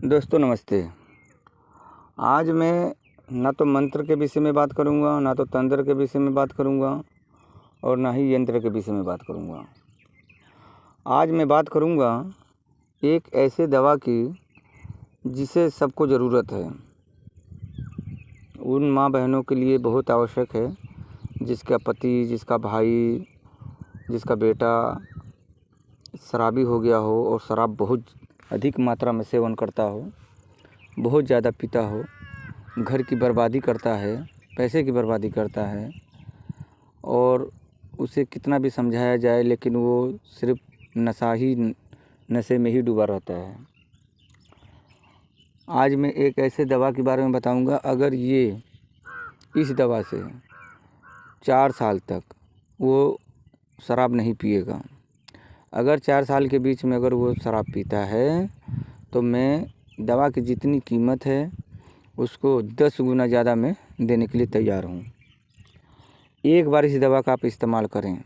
दोस्तों नमस्ते। आज मैं ना तो मंत्र के विषय में बात करूंगा, ना तो तंत्र के विषय में बात करूंगा और ना ही यंत्र के विषय में बात करूंगा। आज मैं बात करूंगा एक ऐसे दवा की जिसे सबको ज़रूरत है। उन माँ बहनों के लिए बहुत आवश्यक है जिसका पति, जिसका भाई, जिसका बेटा शराबी हो गया हो और शराब बहुत अधिक मात्रा में सेवन करता हो, बहुत ज़्यादा पीता हो, घर की बर्बादी करता है, पैसे की बर्बादी करता है और उसे कितना भी समझाया जाए लेकिन वो सिर्फ नशे में ही डूबा रहता है। आज मैं एक ऐसे दवा के बारे में बताऊंगा, अगर इस दवा से 4 साल तक वो शराब नहीं पिएगा, अगर 4 साल के बीच में अगर वो शराब पीता है तो मैं दवा की जितनी कीमत है उसको 10 गुना ज़्यादा मैं देने के लिए तैयार हूँ। एक बार इस दवा का आप इस्तेमाल करें,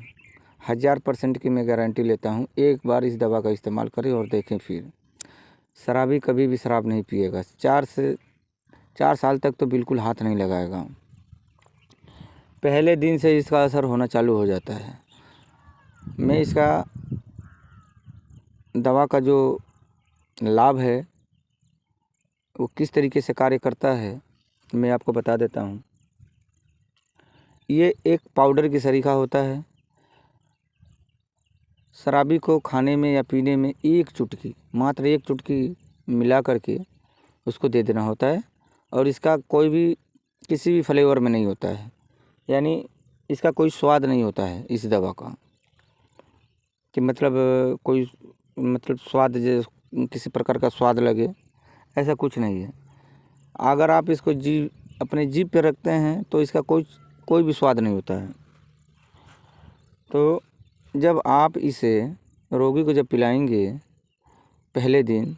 1000% की मैं गारंटी लेता हूँ। एक बार इस दवा का इस्तेमाल करें और देखें, फिर शराबी कभी भी शराब नहीं पिएगा। 4 साल तक तो बिल्कुल हाथ नहीं लगाएगा। पहले दिन से इसका असर होना चालू हो जाता है। मैं इसका दवा का जो लाभ है वो किस तरीके से कार्य करता है मैं आपको बता देता हूँ। ये एक पाउडर की सरीखा होता है। शराबी को खाने में या पीने में मात्र एक चुटकी मिला करके उसको दे देना होता है और इसका कोई भी किसी भी फ्लेवर में नहीं होता है, यानी इसका कोई स्वाद नहीं होता है इस दवा का, कि स्वाद किसी प्रकार का स्वाद लगे, ऐसा कुछ नहीं है। अगर आप इसको अपने जीभ पे रखते हैं तो इसका कोई भी स्वाद नहीं होता है। तो जब आप इसे रोगी को जब पिलाएंगे पहले दिन,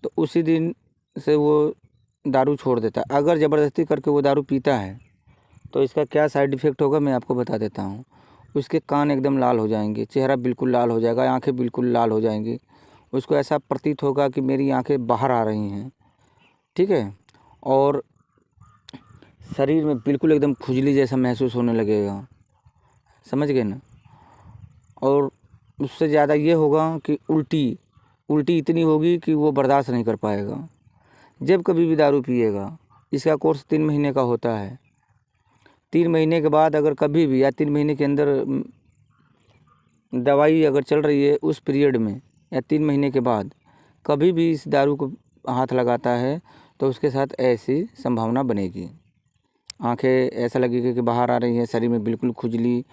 तो उसी दिन से वो दारू छोड़ देता है। अगर ज़बरदस्ती करके वो दारू पीता है तो इसका क्या साइड इफ़ेक्ट होगा मैं आपको बता देता हूँ। उसके कान एकदम लाल हो जाएंगे, चेहरा बिल्कुल लाल हो जाएगा, आंखें बिल्कुल लाल हो जाएंगी। उसको ऐसा प्रतीत होगा कि मेरी आंखें बाहर आ रही हैं, ठीक है। और शरीर में बिल्कुल एकदम खुजली जैसा महसूस होने लगेगा, समझ गए ना। और उससे ज़्यादा ये होगा कि उल्टी इतनी होगी कि वो बर्दाश्त नहीं कर पाएगा। जब कभी भी दारू पिएगा, इसका कोर्स 3 महीने का होता है। 3 महीने के बाद अगर कभी भी, या 3 महीने के अंदर दवाई अगर चल रही है उस पीरियड में, या 3 महीने के बाद कभी भी इस दारू को हाथ लगाता है तो उसके साथ ऐसी संभावना बनेगी। आंखें ऐसा लगेगा कि बाहर आ रही हैं, शरीर में बिल्कुल खुजली,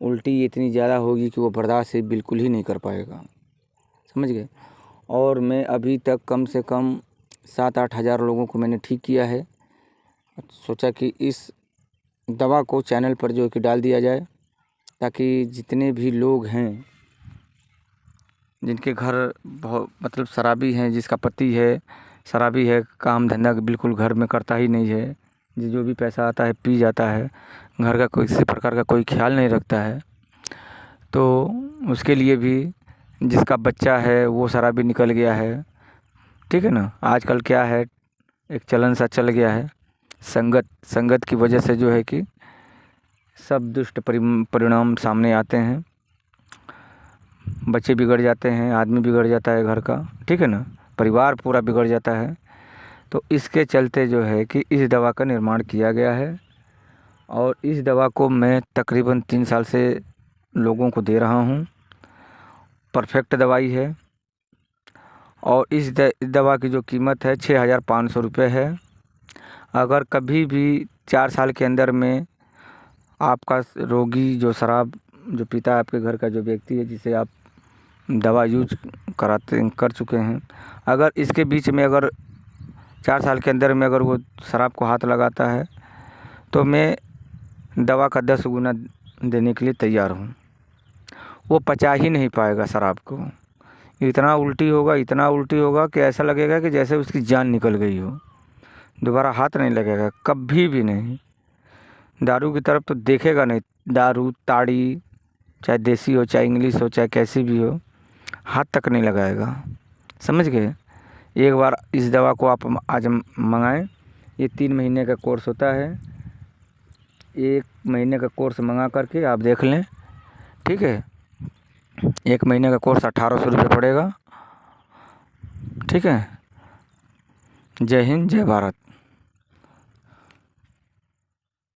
उल्टी इतनी ज़्यादा होगी कि वो बर्दाश्त से बिल्कुल ही नहीं कर पाएगा, समझ गए। और मैं अभी तक कम से कम 7-8 हज़ार लोगों को मैंने ठीक किया है। सोचा कि इस दवा को चैनल पर जो कि डाल दिया जाए, ताकि जितने भी लोग हैं जिनके घर बहुत शराबी हैं, जिसका पति है शराबी है, काम धंधा बिल्कुल घर में करता ही नहीं है, जो भी पैसा आता है पी जाता है, घर का किसी प्रकार का कोई ख्याल नहीं रखता है, तो उसके लिए भी, जिसका बच्चा है वो शराबी निकल गया है, ठीक है ना। आजकल क्या है, एक चलन सा चल गया है, संगत की वजह से जो है कि सब दुष्ट परिणाम सामने आते हैं। बच्चे बिगड़ जाते हैं, आदमी बिगड़ जाता है घर का, ठीक है ना, परिवार पूरा बिगड़ जाता है। तो इसके चलते जो है कि इस दवा का निर्माण किया गया है और इस दवा को मैं तकरीबन 3 साल से लोगों को दे रहा हूँ। परफेक्ट दवाई है और इस दवा की जो कीमत है 6500 रुपये है। अगर कभी भी 4 साल के अंदर में आपका रोगी जो शराब जो पीता है, आपके घर का जो व्यक्ति है जिसे आप दवा यूज कर चुके हैं, अगर इसके बीच में अगर 4 साल के अंदर में अगर वो शराब को हाथ लगाता है तो मैं दवा का 10 गुना देने के लिए तैयार हूँ। वो पचा ही नहीं पाएगा शराब को, इतना उल्टी होगा कि ऐसा लगेगा कि जैसे उसकी जान निकल गई हो। दोबारा हाथ नहीं लगेगा, कभी भी नहीं। दारू की तरफ तो देखेगा नहीं। दारू, ताड़ी, चाहे देसी हो, चाहे इंग्लिश हो, चाहे कैसी भी हो, हाथ तक नहीं लगाएगा, समझ गए। एक बार इस दवा को आप आज मंगाएं। ये 3 महीने का कोर्स होता है। 1 महीने का कोर्स मंगा करके आप देख लें, ठीक है। 1 महीने का कोर्स 1800 रुपये पड़ेगा, ठीक है। जय हिंद, जय भारत।